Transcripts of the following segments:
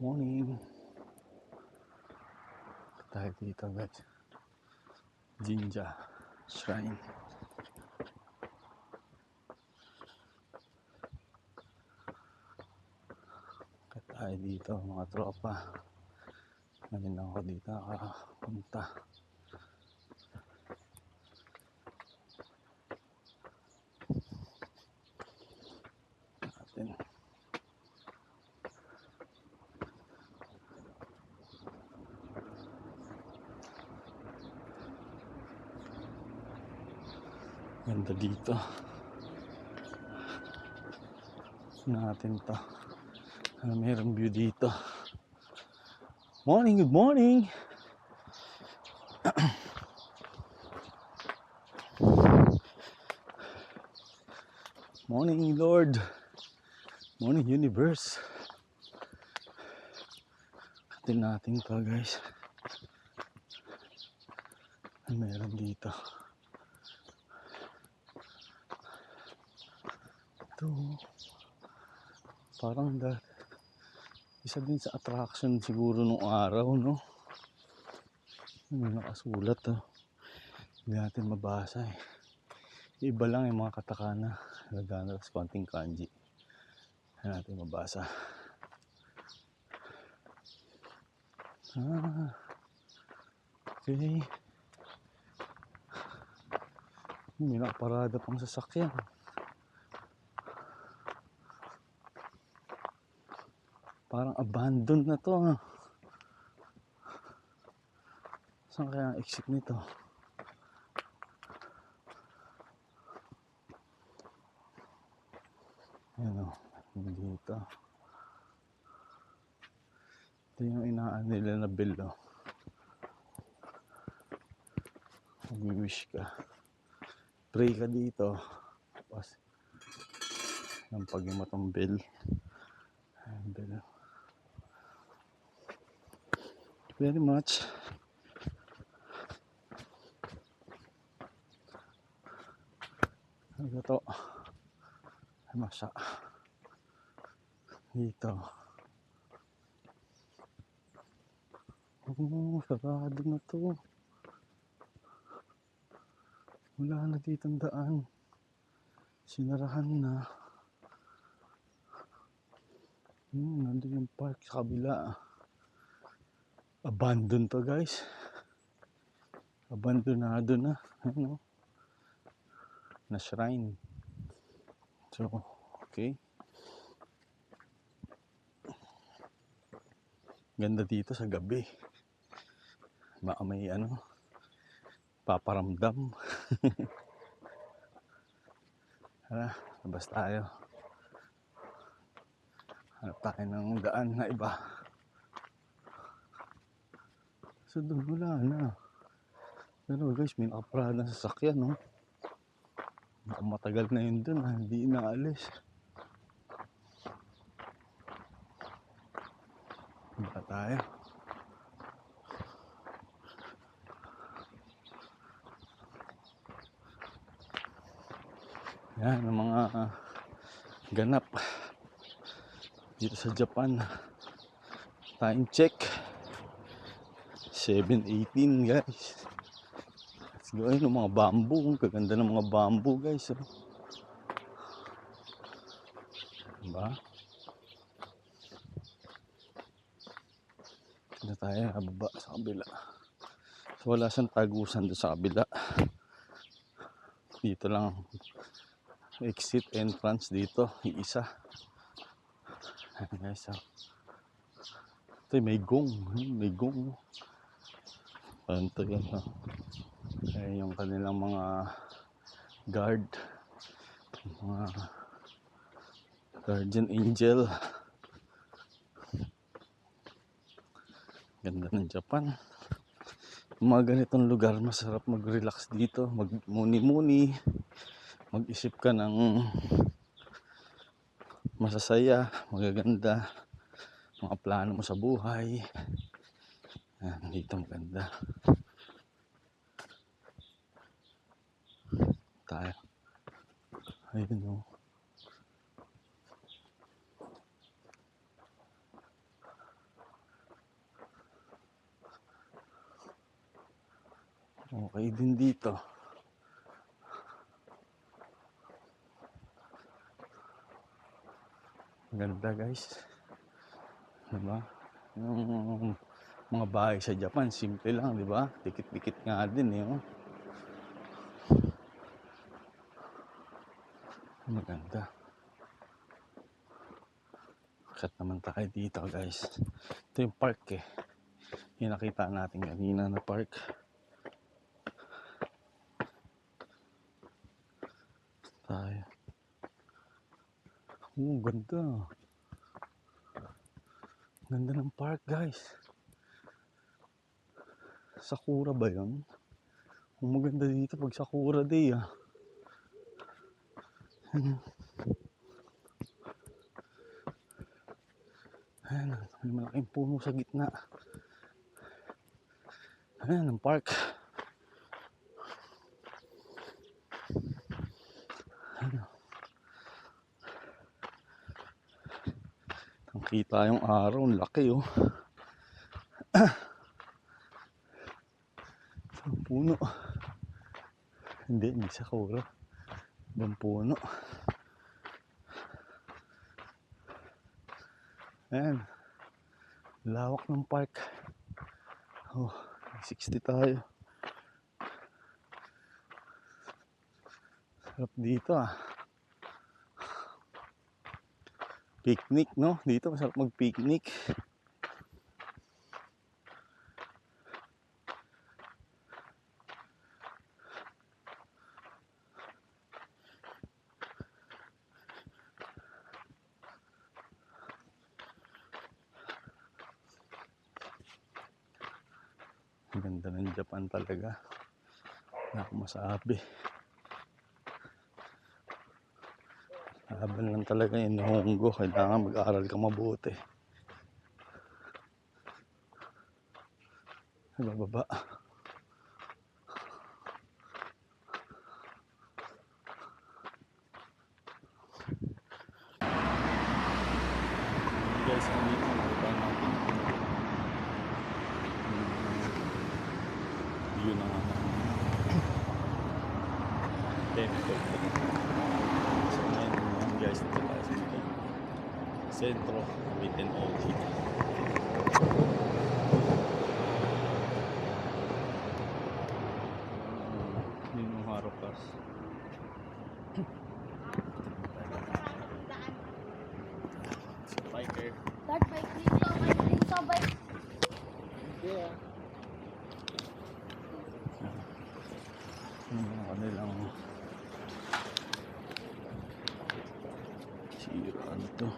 Morning. Tayo dito guys. Jinja Shrine. Tayo dito mga tropa. Ngayon lang ako dito nakapunta. Natin. Ganda dito. Natin to. Mayroong view dito. Morning, good morning. Morning, Lord. Morning, universe. Natin to guys. Meron dito. Ito. Parang isa din sa attraction siguro nung araw, no? May nakasulat to. Hindi natin mabasa eh. Iba lang yung mga katakana. Nagana sa konting kanji. Hindi natin mabasa. Okay. May nakaparada pang sasakyan. Parang abandoned na to. Saan kaya ang exit nito? Ayan o. Dito. Ito yung inaan nila na bill o. Mag-wish ka. Pray ka dito. Tapos yung pag-imatong bill. Ayan bill. Very much. Ano to? Masa. Dito. Sarado na to. Wala na dito ang daan. Sinarahan na. Nandun yung park sa kabila. Abandoned to guys. Abandonado na. Ano? Na shrine. So, okay. Ganda dito sa gabi. Baka may paparamdam. Hala, labas tayo. Hanap tayo ng daan na iba. So doon wala na. Pero guys, may nakaparada na sasakyan, no? Matagal na yun doon, hindi inaalis. Iba tayo. Yan ang mga ganap dito sa Japan. Time check 7:18 guys. Let's go. Ayun ang mga bamboo. Kaganda ng mga bamboo guys. Diba? Dito tayo baba sa kabila. So wala siyang tagusan doon sa kabila. Dito lang exit entrance dito. Iisa. Ayan guys. Ito may gong. May gong. Ito yun. Ayan yung kanilang mga guard. Mga guardian angel. Ganda ng Japan. Mga ganitong lugar, masarap mag-relax dito. Mag-muni-muni. Mag-isip ka ng masasaya, magaganda. Mga plano mo sa buhay. Ayan, dito maganda. Tayo. Ayun o. Okay din dito. Ganda guys. Diba? Yung mga bahay sa Japan, simple lang, di ba? Dikit-dikit nga din eh. Oh. Maganda. Bakit naman tayo dito guys? Ito yung park eh. Yung nakita natin kanina na park. Tayo. Ganda. Ganda ng park guys. Sakura ba yun? Ang maganda dito pag Sakura Day ah. Ayan, may malaking puno sa gitna. Ayan ang park. Ayan. Ang kita yung araw, ang laki oh. Ang puno. Hindi Sakura. Ibang puno. Ayan. Lawak ng park. Oh, 60 tayo. Sarap dito ah. Picnic no? Dito masarap mag-picnic. Ang ganda ng Japan talaga. Wala akong masabi. Laban lang talaga yung Nihongo. Kailangan mag-aaral ka mabuti. Sa bababa. Guys, dito nakita natin view ng temple. So ngayon guys, dito tayo sa sentro within OG. Yun yung Harukas. Biker. Start bike dito, may dito bike. Yeah. Yung mga kanilang sira ano to.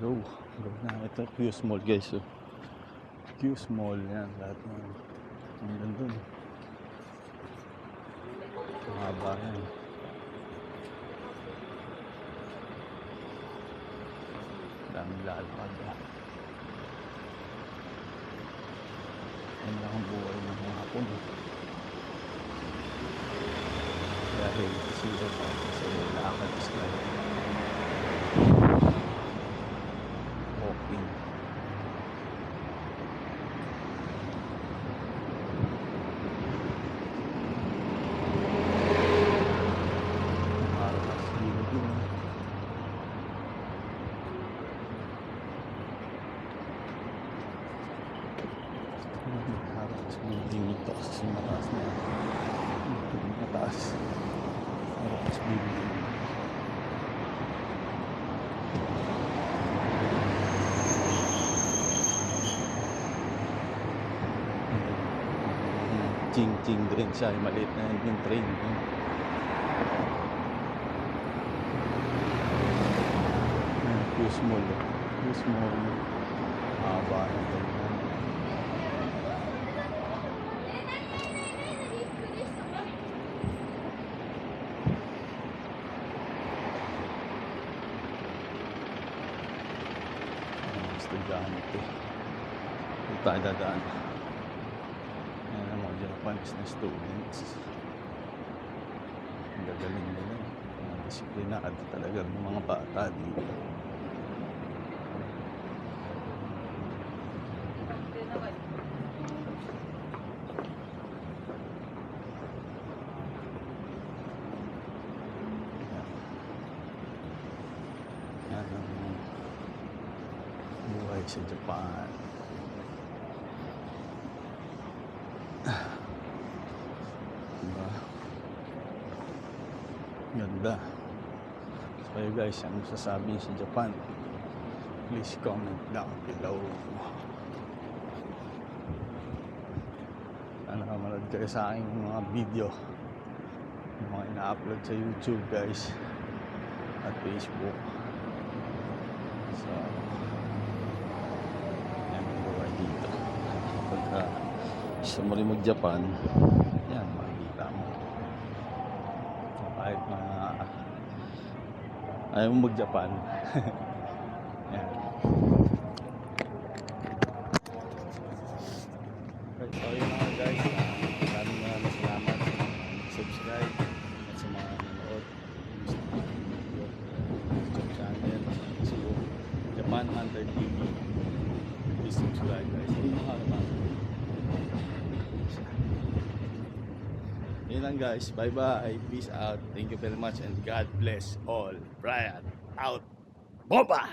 Go na. Ito Q Small guys. So. Q Small yan. Lahat yan. Ang ganda. Mahaba yan. Daming lalakad. Yan lang ang buhay ng mga Hapon. Dahil sila sa lakad is like walking. Building ito kasi mataas na mataas Harukas building. Ching-ching rin siya, maliit na yung train Q Small haba na ito. dadaan ito. Ito tayo dadaan. Ayan ang mga Japanese na students. Ang gagaling nila. Mga disiplinado talaga ng mga bata dito. Yan ang buhay sa Japan. Diba? Ganda. So kayo guys, ano sasabihin sa Japan? Please comment down below. Sana manood kayo sa aking mga video. Yung mga ina-upload sa YouTube guys. At Facebook. So, yan ang buhay dito. Pagka gusto mo rin mag-Japan, yan, makikita mo. So, kahit mga ayaw mo mag-Japan, yan. Okay, so yun na nga guys. Maraming salamat sa mga subscribe at sa mga nanood sa mga video. YouTube channel, Facebook, Japan Hunter TV. Please subscribe guys. Hindi mo naman. Yun lang guys. Bye bye. Peace out. Thank you very much and God bless all. Brian out. Bomba!